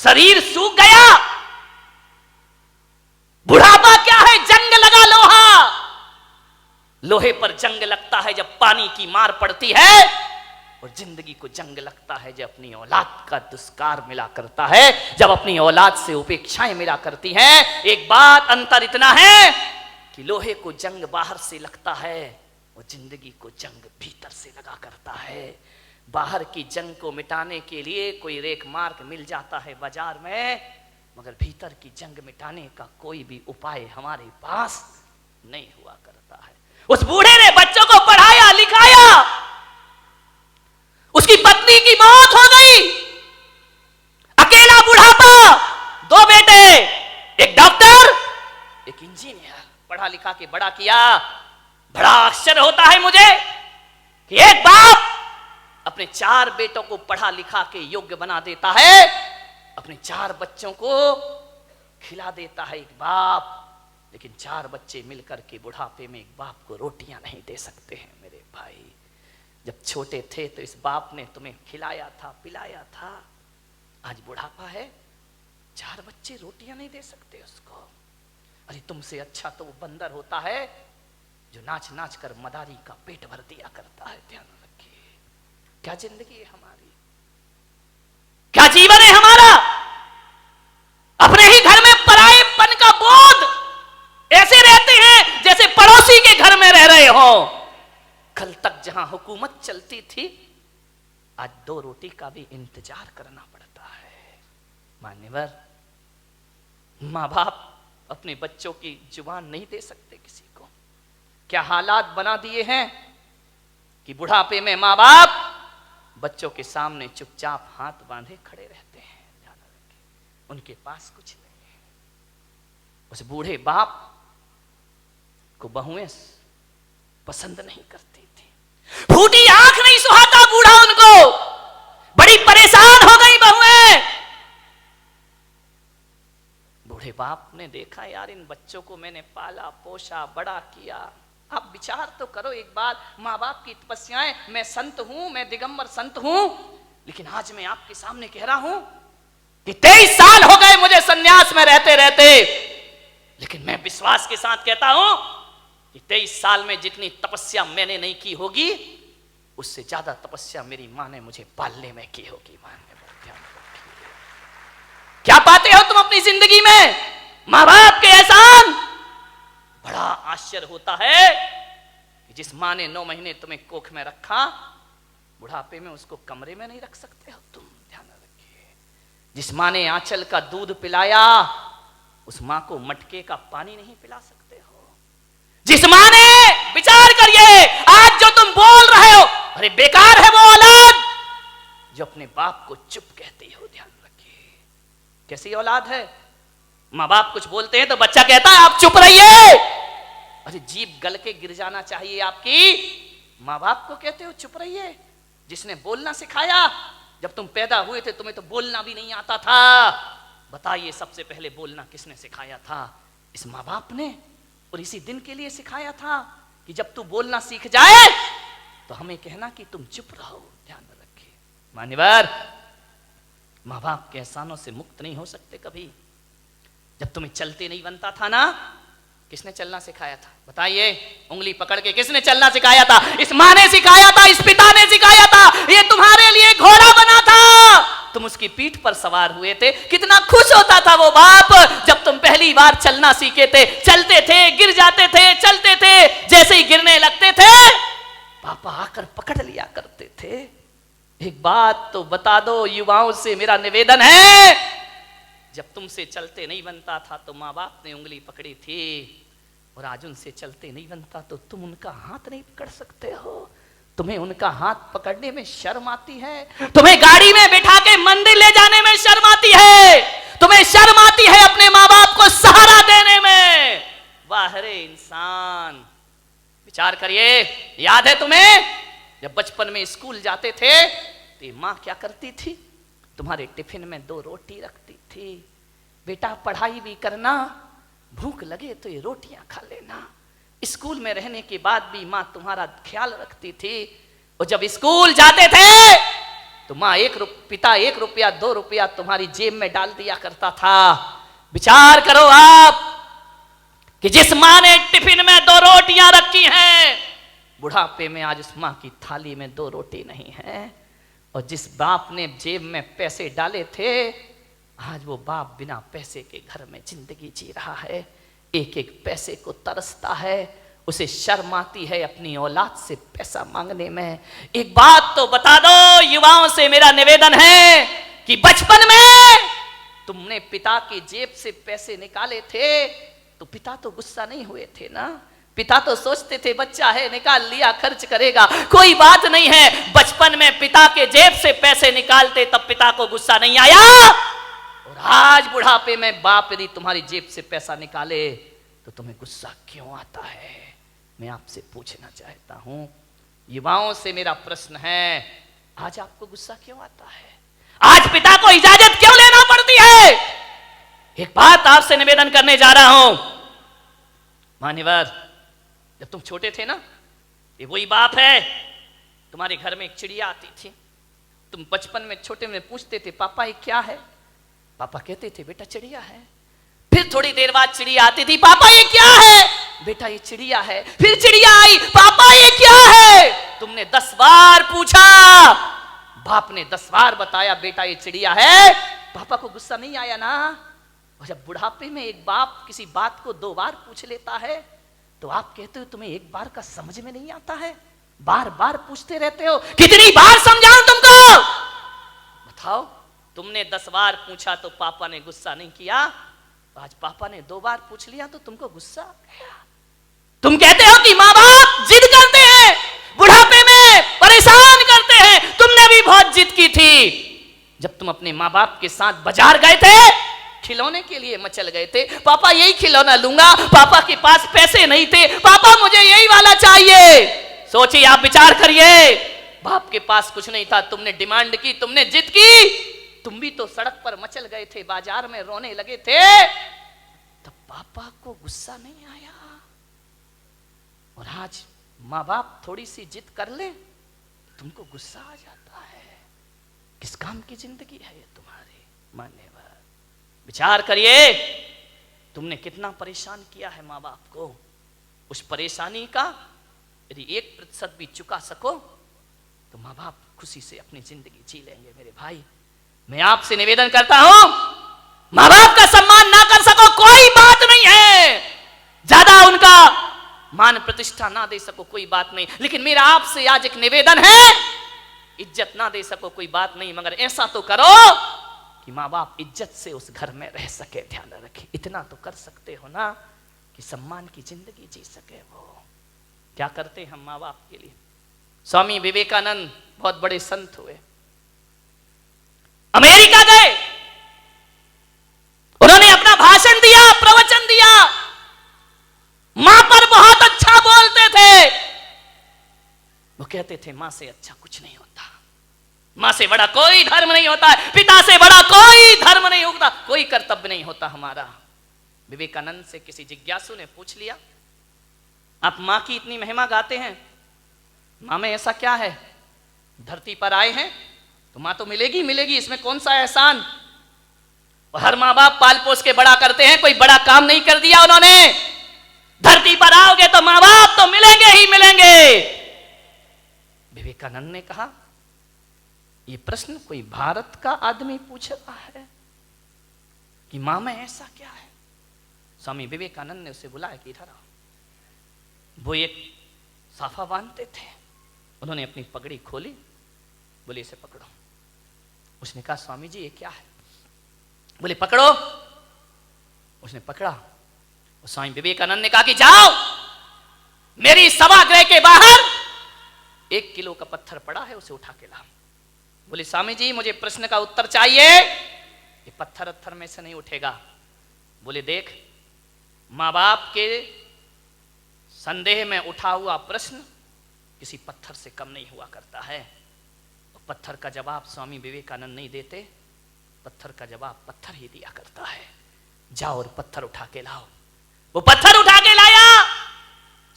शरीर सूख गया। बुढ़ापा क्या है? जंग लगा लोहा। लोहे पर जंग लगता है जब पानी की मार पड़ती है, और जिंदगी को जंग लगता है जब अपनी औलाद का दुष्कार मिला करता है, जब अपनी औलाद से उपेक्षाएं मिला करती हैं। एक बात अंतर इतना है कि लोहे को जंग बाहर से लगता है और जिंदगी को जंग भीतर से लगा करता है। बाहर की जंग को मिटाने के लिए कोई रेख मार्ग मिल जाता है बाजार में, मगर भीतर की जंग मिटाने का कोई भी उपाय हमारे पास नहीं हुआ करता है। उस बूढ़े ने बच्चों को पढ़ाया लिखाया, उसकी पत्नी की मौत हो गई, अकेला बुढ़ापा, 2 बेटे, एक डॉक्टर, एक इंजीनियर, पढ़ा लिखा के बड़ा किया। बड़ा आश्चर्य होता है मुझे कि एक बाप अपने 4 बेटों को पढ़ा लिखा के योग्य बना देता है, अपने 4 बच्चों को खिला देता है एक बाप, लेकिन 4 बच्चे मिलकर के बुढ़ापे में एक बाप को रोटियां नहीं दे सकते हैं। मेरे भाई, जब छोटे थे तो इस बाप ने तुम्हें खिलाया था, पिलाया था, आज बुढ़ापा है, 4 बच्चे रोटियां नहीं दे सकते उसको। अरे तुमसे अच्छा तो वो बंदर होता है जो नाच नाच कर मदारी का पेट भर दिया करता है। ध्यान रखिए, क्या जिंदगी है हमारी, क्या जीवन है हमारा। अपने ही घर में परायेपन का बोध, ऐसे रहते हैं जैसे पड़ोसी के घर में रह रहे हो। कल तक जहां हुकूमत चलती थी, आज 2 रोटी का भी इंतजार करना पड़ता है। मान्यवर, मां बाप अपने बच्चों की जुबान नहीं दे सकते किसी को। क्या हालात बना दिए हैं कि बुढ़ापे में मां बाप बच्चों के सामने चुपचाप हाथ बांधे खड़े रहते हैं। ध्यान रखिए, उनके पास कुछ नहीं है। उस बूढ़े बाप को बहुएं पसंद नहीं करती थी, फूटी आंख नहीं सुहाता बूढ़ा उनको, बड़ी परेशान हो गई बहुएं। बूढ़े बाप ने देखा, यार इन बच्चों को मैंने पाला पोसा बड़ा किया, आप विचार तो करो एक बात, माँ बाप की तपस्याएं, मैं संत हूं, मैं दिगंबर संत हूं, लेकिन आज मैं आपके सामने कह रहा हूं कि 23 साल हो गए मुझे सन्यास में रहते रहते, लेकिन मैं विश्वास के साथ कहता हूं कि 23 साल में जितनी तपस्या मैंने नहीं की होगी, उससे ज्यादा तपस्या मेरी मां ने मुझे पालने में की होगी। क्या पाते हो तुम अपनी जिंदगी में? मां बाप के एहसान। बड़ा आश्चर्य होता है कि जिस मां ने 9 महीने तुम्हें कोख में रखा, बुढ़ापे में उसको कमरे में नहीं रख सकते हो तुम। ध्यान रखिए, जिस मां ने आंचल का दूध पिलाया, उस मां को मटके का पानी नहीं पिला सकते हो। जिस मां ने, विचार करिए, आज जो तुम बोल रहे हो, अरे बेकार है वो औलाद जो अपने बाप को चुप कहती हो। ध्यान रखिए, कैसी औलाद है? माँ बाप कुछ बोलते हैं तो बच्चा कहता है आप चुप रहिए। अरे जीभ गल के गिर जाना चाहिए आपकी, माँ बाप को कहते हो चुप रहिए। जिसने बोलना सिखाया, जब तुम पैदा हुए थे तुम्हें तो बोलना भी नहीं आता था। बताइए सबसे पहले बोलना किसने सिखाया था? इस माँ बाप ने। और इसी दिन के लिए सिखाया था कि जब तू बोलना सीख जाए तो हमें कहना कि तुम चुप रहो। ध्यान रखिए मान्यवर, माँ बाप के एहसानों से मुक्त नहीं हो सकते कभी। जब तुम्हें चलते नहीं बनता था ना, किसने चलना सिखाया था? बताइए, उंगली पकड़ के किसने चलना सिखाया था? इस माँ ने सिखाया था, इस पिता ने सिखाया था। ये तुम्हारे लिए घोड़ा बना था, तुम उसकी पीठ पर सवार हुए थे। कितना खुश होता था वो बाप जब तुम पहली बार चलना सीखे थे। चलते थे, गिर जाते थे, चलते थे, जैसे ही गिरने लगते थे पापा आकर पकड़ लिया करते थे। एक बात तो बता दो, युवाओं से मेरा निवेदन है, जब तुमसे चलते नहीं बनता था तो माँ बाप ने उंगली पकड़ी थी, और आज उनसे चलते नहीं बनता तो तुम उनका हाथ नहीं पकड़ सकते हो। तुम्हें उनका हाथ पकड़ने में शर्म आती है, तुम्हें गाड़ी में बिठा के मंदिर ले जाने में शर्म आती है, तुम्हें शर्म आती है अपने माँ बाप को सहारा देने में। वाह रे इंसान, विचार करिए। याद है तुम्हें जब बचपन में स्कूल जाते थे तो माँ क्या करती थी? तुम्हारे टिफिन में 2 रोटी रखती थी। बेटा पढ़ाई भी करना, भूख लगे तो ये रोटियां खा लेना। स्कूल में रहने के बाद भी माँ तुम्हारा ख्याल रखती थी। और जब स्कूल जाते थे तो पिता 1 रुपया 2 रुपया तुम्हारी जेब में डाल दिया करता था। विचार करो आप कि जिस माँ ने टिफिन में 2 रोटियां रखी हैं, बुढ़ापे में आज उस माँ की थाली में 2 रोटी नहीं है। और जिस बाप ने जेब में पैसे डाले थे, आज वो बाप बिना पैसे के घर में जिंदगी जी रहा है, एक एक पैसे को तरसता है, उसे शर्म आती है अपनी औलाद से पैसा मांगने में। एक बात तो बता दो, युवाओं से मेरा निवेदन है कि बचपन में तुमने पिता की जेब से पैसे निकाले थे तो पिता तो गुस्सा नहीं हुए थे ना? पिता तो सोचते थे बच्चा है, निकाल लिया, खर्च करेगा, कोई बात नहीं है। बचपन में पिता के जेब से पैसे निकालते तब पिता को गुस्सा नहीं आया। और आज बुढ़ापे में बाप यदि तुम्हारी जेब से पैसा निकाले तो तुम्हें गुस्सा क्यों आता है? मैं आपसे पूछना चाहता हूं, युवाओं से मेरा प्रश्न है, आज आपको गुस्सा क्यों आता है? आज पिता को इजाजत क्यों लेना पड़ती है? एक बात आपसे निवेदन करने जा रहा हूं, मान्यवर, जब तुम छोटे थे ना, ये वही बाप है, तुम्हारे घर में एक चिड़िया आती थी, तुम बचपन में छोटे में पूछते थे पापा ये क्या है? पापा कहते थे बेटा चिड़िया है। फिर थोड़ी देर बाद चिड़िया आती थी, पापा ये क्या है? बेटा ये चिड़िया है। फिर चिड़िया आई, पापा ये क्या है? तुमने 10 बार पूछा, बाप ने 10 बार बताया बेटा ये चिड़िया है। पापा को गुस्सा नहीं आया ना? और जब बुढ़ापे में एक बाप किसी बात को 2 बार पूछ लेता है तो आप कहते हो तुम्हें एक बार का समझ में नहीं आता है, बार बार पूछते रहते हो। कितनी बार समझाऊं तुमको? बताओ, तुमने 10 बार पूछा तो पापा ने गुस्सा नहीं किया, आज पापा ने 2 बार पूछ लिया तो तुमको गुस्सा आ गया। तुम कहते हो कि माँ बाप जिद करते हैं, बुढ़ापे में परेशान करते हैं। तुमने भी बहुत जिद की थी जब तुम अपने माँ बाप के साथ बाजार गए थे, खिलौने के लिए मचल गए थे, पापा यही खिलौना लूंगा, पापा के पास पैसे नहीं थे, पापा मुझे यही वाला चाहिए। सोचिए, आप विचार करिए, बाप के पास कुछ नहीं था, तुमने डिमांड की, तुमने जिद की, तुम भी तो सड़क पर मचल गए थे, बाजार में रोने लगे थे, तब पापा को गुस्सा नहीं आया। और आज माँ बाप थोड़ी सी जिद कर ले, तुमको गुस्सा आ जाता है। किस काम की जिंदगी है ये तुम्हारी? मान्यवर, विचार करिए, तुमने कितना परेशान किया है माँ बाप को। उस परेशानी का यदि 1% भी चुका सको तो माँ बाप खुशी से अपनी जिंदगी जी लेंगे। मेरे भाई, मैं आपसे निवेदन करता हूं, माँ बाप का सम्मान ना कर सको कोई बात नहीं है, ज्यादा उनका मान प्रतिष्ठा ना दे सको कोई बात नहीं, लेकिन मेरा आपसे आज एक निवेदन है, इज्जत ना दे सको कोई बात नहीं, मगर ऐसा तो करो कि माँ बाप इज्जत से उस घर में रह सके। ध्यान रखें, इतना तो कर सकते हो ना कि सम्मान की जिंदगी जी सके। वो क्या करते हैं हम माँ बाप के लिए? स्वामी विवेकानंद बहुत बड़े संत हुए, अमेरिका गए, उन्होंने अपना भाषण दिया, प्रवचन दिया, मां पर बहुत अच्छा बोलते थे। वो कहते थे मां से अच्छा कुछ नहीं होता, मां से बड़ा कोई धर्म नहीं होता है, पिता से बड़ा कोई धर्म नहीं होता, कोई कर्तव्य नहीं होता हमारा। विवेकानंद से किसी जिज्ञासु ने पूछ लिया, आप मां की इतनी महिमा गाते हैं, मां में ऐसा क्या है? धरती पर आए हैं तो मां तो मिलेगी मिलेगी, इसमें कौन सा एहसान? और हर मां बाप पाल पोस के बड़ा करते हैं, कोई बड़ा काम नहीं कर दिया उन्होंने। धरती पर आओगे तो मां बाप तो मिलेंगे ही मिलेंगे। विवेकानंद ने कहा, ये प्रश्न कोई भारत का आदमी पूछ रहा है कि मां में ऐसा क्या है? स्वामी विवेकानंद ने उसे बुलाया कि इधर आओ। वो एक साफा बांधते थे, उन्होंने अपनी पगड़ी खोली, बोले इसे पकड़ो। उसने कहा स्वामी जी ये क्या है? बोले पकड़ो। उसने पकड़ा, और स्वामी विवेकानंद ने कहा कि जाओ, मेरी सभागृह के बाहर 1 किलो का पत्थर पड़ा है, उसे उठा के लाओ। बोले स्वामी जी मुझे प्रश्न का उत्तर चाहिए, ये पत्थर अत्थर में से नहीं उठेगा। बोले देख, मां बाप के संदेह में उठा हुआ प्रश्न किसी पत्थर से कम नहीं हुआ करता है। और पत्थर का जवाब स्वामी विवेकानंद नहीं देते, पत्थर का जवाब पत्थर ही दिया करता है। जाओ और पत्थर उठा के लाओ। वो पत्थर उठा के लाया,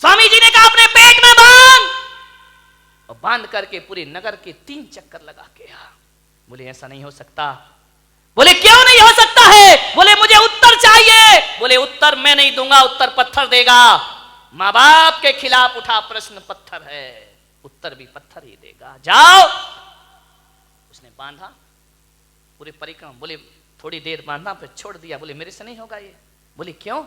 स्वामी जी ने कहा अपने पेट में बांध, और बांध करके पूरे नगर के 3 चक्कर लगा के आ। बोले ऐसा नहीं हो सकता। बोले क्यों नहीं हो सकता है? बोले मुझे उत्तर चाहिए। बोले उत्तर मैं नहीं दूंगा, उत्तर पत्थर देगा। माँ बाप के खिलाफ उठा प्रश्न पत्थर है, उत्तर भी पत्थर ही देगा। जाओ। उसने बांधा पूरे परिक्रमा। बोले थोड़ी देर बांधा फिर छोड़ दिया। बोले मेरे से नहीं होगा ये। बोले क्यों?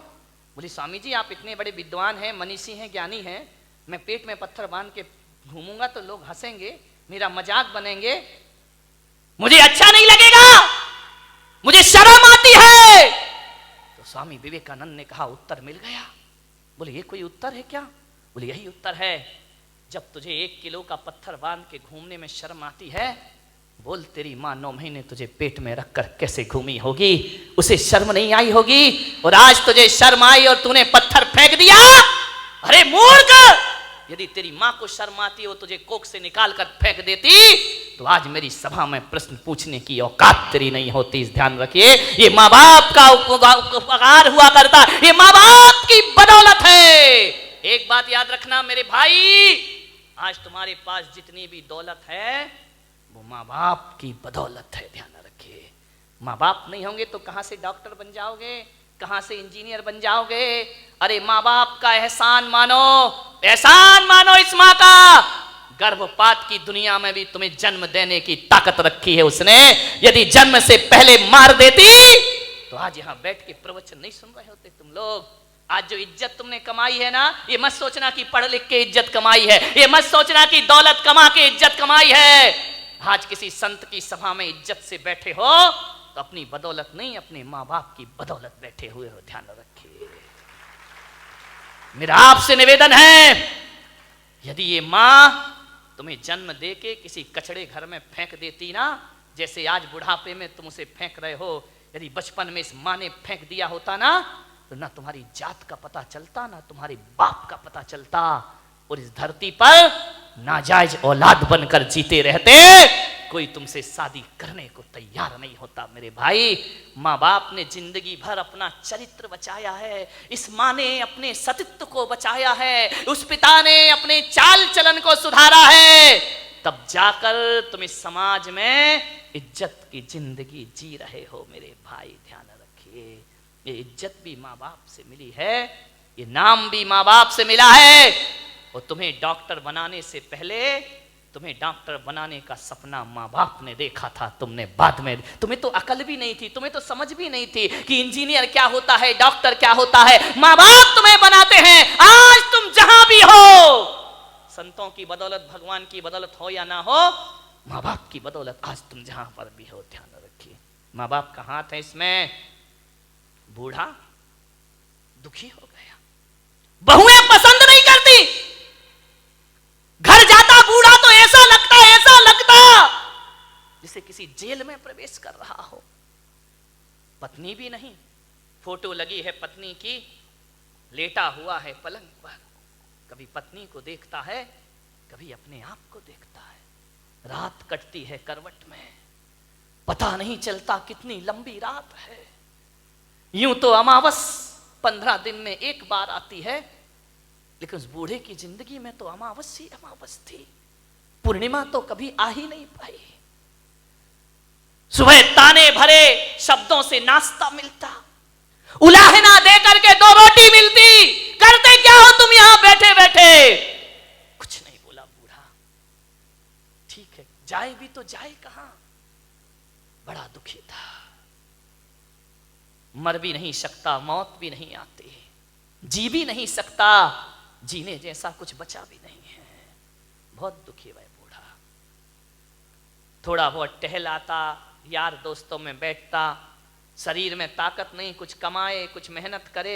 बोले स्वामी जी आप इतने बड़े विद्वान हैं, मनीषी हैं, ज्ञानी हैं, मैं पेट में पत्थर बांध के घूमूंगा तो लोग हंसेंगे, मेरा मजाक बनेंगे, मुझे अच्छा नहीं लगेगा, मुझे शर्म आती है। तो स्वामी विवेकानंद ने कहा उत्तर मिल गया। बोले ये कोई उत्तर है क्या? बोले यही उत्तर है। जब तुझे 1 किलो का पत्थर बांध के घूमने में शर्म आती है, बोल तेरी माँ 9 महीने तुझे पेट में रखकर कैसे घूमी होगी, उसे शर्म नहीं आई होगी, और आज तुझे शर्म आई और तूने पत्थर फेंक दिया। अरे मूर्ख, यदि तेरी माँ को शर्म आती हो तुझे कोख से निकाल कर फेंक देती तो आज मेरी सभा में प्रश्न पूछने की औकात तेरी नहीं होती। इस ध्यान रखिए, ये माँ बाप का उपकार हुआ करता, ये माँ बाप की बदौलत है। एक बात याद रखना मेरे भाई, आज तुम्हारे पास जितनी भी दौलत है वो माँ बाप की बदौलत है। ध्यान रखिए, माँ बाप नहीं होंगे तो कहां से डॉक्टर बन जाओगे, कहां से इंजीनियर बन जाओगे? अरे माँ बाप का एहसान मानो, एहसान मानो इस माँ का। गर्भपात की दुनिया में भी तुम्हें जन्म देने की ताकत रखी है उसने। यदि जन्म से पहले मार देती तो आज यहां बैठ के प्रवचन नहीं सुन रहे होते तुम लोग। आज जो इज्जत तुमने कमाई है ना, ये मत सोचना कि पढ़ लिख के इज्जत कमाई है, ये मत सोचना कि दौलत कमा के इज्जत कमाई है। आज किसी संत की सभा में इज्जत से बैठे हो तो अपनी बदौलत नहीं, अपने माँ बाप की बदौलत बैठे हुए हो। ध्यान रखिए, मेरा आपसे निवेदन है, यदि ये माँ तुम्हें जन्म दे के किसी कचड़े घर में फेंक देती ना, जैसे आज बुढ़ापे में तुम उसे फेंक रहे हो, यदि बचपन में इस माँ ने फेंक दिया होता ना, तो ना तुम्हारी जात का पता चलता, ना तुम्हारे बाप का पता चलता, और इस धरती पर नाजायज औलाद बनकर जीते रहते। कोई तुमसे शादी करने को तैयार नहीं होता मेरे भाई। माँ बाप ने जिंदगी भर अपना चरित्र बचाया है, इस माँ ने अपने सतीत्व को बचाया है, उस पिता ने अपने चाल चलन को सुधारा है, तब जाकर तुम इस समाज में इज्जत की जिंदगी जी रहे हो मेरे भाई। ध्यान रखिए, ये इज्जत भी माँ बाप से मिली है, ये नाम भी माँ बाप से मिला है। और तुम्हें डॉक्टर बनाने से पहले तुम्हें डॉक्टर बनाने का सपना माँ बाप ने देखा था, तुमने बाद में, तुम्हें तो अकल भी नहीं थी, तुम्हें तो समझ भी नहीं थी कि इंजीनियर क्या होता है, डॉक्टर क्या होता है। माँ बाप तुम्हें बनाते हैं। आज तुम जहां भी हो, संतों की बदौलत, भगवान की बदौलत हो या ना हो, माँ बाप की बदौलत आज तुम जहां पर भी हो। ध्यान रखिए, माँ बाप का हाथ है इसमें। बूढ़ा दुखी हो गया, बहुएं पसंद नहीं करती, घर जाता बूढ़ा तो ऐसा लगता जैसे किसी जेल में प्रवेश कर रहा हो। पत्नी भी नहीं, फोटो लगी है पत्नी की, लेटा हुआ है पलंग पर, कभी पत्नी को देखता है, कभी अपने आप को देखता है। रात कटती है करवट में, पता नहीं चलता कितनी लंबी रात है। यूं तो अमावस 15 दिन में एक बार आती है, लेकिन उस बूढ़े की जिंदगी में तो अमावस ही अमावस थी, पूर्णिमा तो कभी आ ही नहीं पाई। सुबह ताने भरे शब्दों से नाश्ता मिलता, उलाहना दे करके 2 रोटी मिलती, करते क्या हो तुम यहां बैठे बैठे? कुछ नहीं बोला बूढ़ा। ठीक है, जाए भी तो जाए कहां? बड़ा दुखी था, मर भी नहीं सकता, मौत भी नहीं आती, जी भी नहीं सकता, जीने जैसा कुछ बचा भी नहीं है। बहुत दुखी है बूढ़ा। थोड़ा बहुत टहलाता, यार दोस्तों में बैठता, शरीर में ताकत नहीं, कुछ कमाए, कुछ मेहनत करे,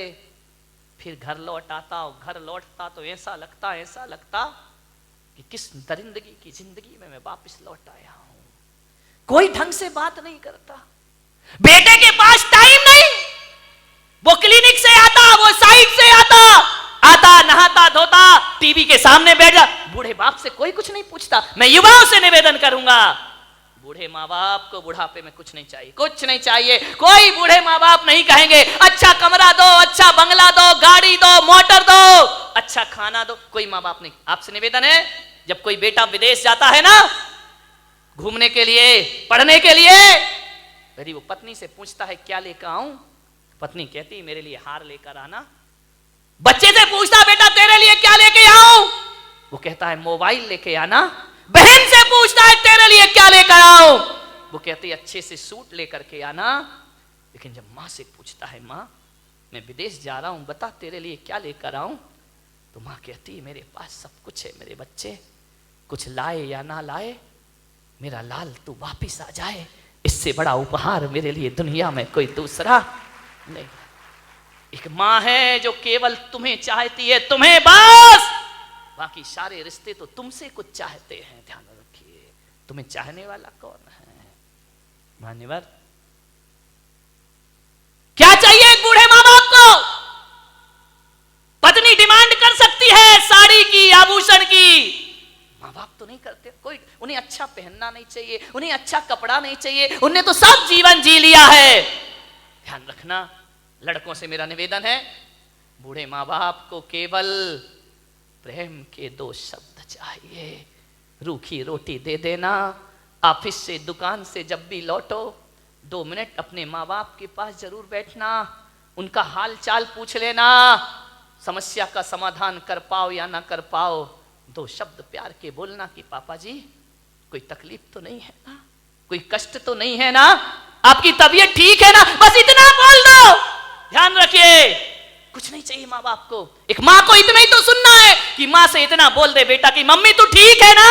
फिर घर लौट आता। और घर लौटता तो ऐसा लगता कि किस दरिंदगी की जिंदगी में मैं वापस लौट आया हूं। कोई ढंग से बात नहीं करता, बेटे के पास टाइम नहीं, वो क्लिनिक से आता, वो साइड से आता, नहाता धोता, टीवी के सामने बैठ जा। बूढ़े बाप से कोई कुछ नहीं पूछता। मैं युवाओं से निवेदन करूंगा, बूढ़े माँ बाप को बुढ़ापे में कुछ नहीं चाहिए, कुछ नहीं चाहिए। कोई बूढ़े माँ बाप नहीं कहेंगे अच्छा कमरा दो, अच्छा बंगला दो, गाड़ी दो, मोटर दो, अच्छा खाना दो, कोई माँ बाप नहीं। आपसे निवेदन है, जब कोई बेटा विदेश जाता है ना, घूमने के लिए, पढ़ने के लिए। यदि वो पत्नी से पूछता है क्या लेकर आऊं, पत्नी कहती मेरे लिए हार लेकर आना। बच्चे से पूछता बेटा तेरे लिए क्या लेके आऊं, वो कहता है मोबाइल लेके आना। बहन से पूछता है तेरे लिए क्या लेकर आऊं, वो कहती है अच्छे से सूट लेकर के आना। लेकिन जब माँ से पूछता है माँ मैं विदेश जा रहा हूं, बता तेरे लिए क्या लेकर आऊं, तो माँ कहती है मेरे पास सब कुछ है मेरे बच्चे, कुछ लाए या ना लाए मेरा लाल तू वापिस आ जाए, इससे बड़ा उपहार मेरे लिए दुनिया में कोई दूसरा नहीं। एक माँ है जो केवल तुम्हें चाहती है, तुम्हें बस, बाकी सारे रिश्ते तो तुमसे कुछ चाहते हैं। ध्यान रखिए, तुम्हें चाहने वाला कौन है? मान्यवर, क्या चाहिए एक बूढ़े माँ बाप को? पत्नी डिमांड कर सकती है साड़ी की, आभूषण की, माँ बाप तो नहीं करते। कोई उन्हें अच्छा पहनना नहीं चाहिए, उन्हें अच्छा कपड़ा नहीं चाहिए, उन्हें तो सब जीवन जी लिया है। ध्यान रखना, लड़कों से मेरा निवेदन है, बूढ़े माँ बाप को केवल प्रेम के 2 शब्द चाहिए। रूखी रोटी दे देना, ऑफिस से दुकान से जब भी लौटो 2 मिनट अपने माँ बाप के पास जरूर बैठना, उनका हाल चाल पूछ लेना, समस्या का समाधान कर पाओ या ना कर पाओ 2 शब्द प्यार के बोलना कि पापा जी कोई तकलीफ तो नहीं है ना, कोई कष्ट तो नहीं है ना, आपकी तबीयत ठीक है ना, बस इतना बोल दो। ध्यान रखिए, कुछ नहीं चाहिए माँ बाप को। एक माँ को इतना ही तो सुनना है कि माँ से इतना बोल दे बेटा कि मम्मी तू ठीक है ना,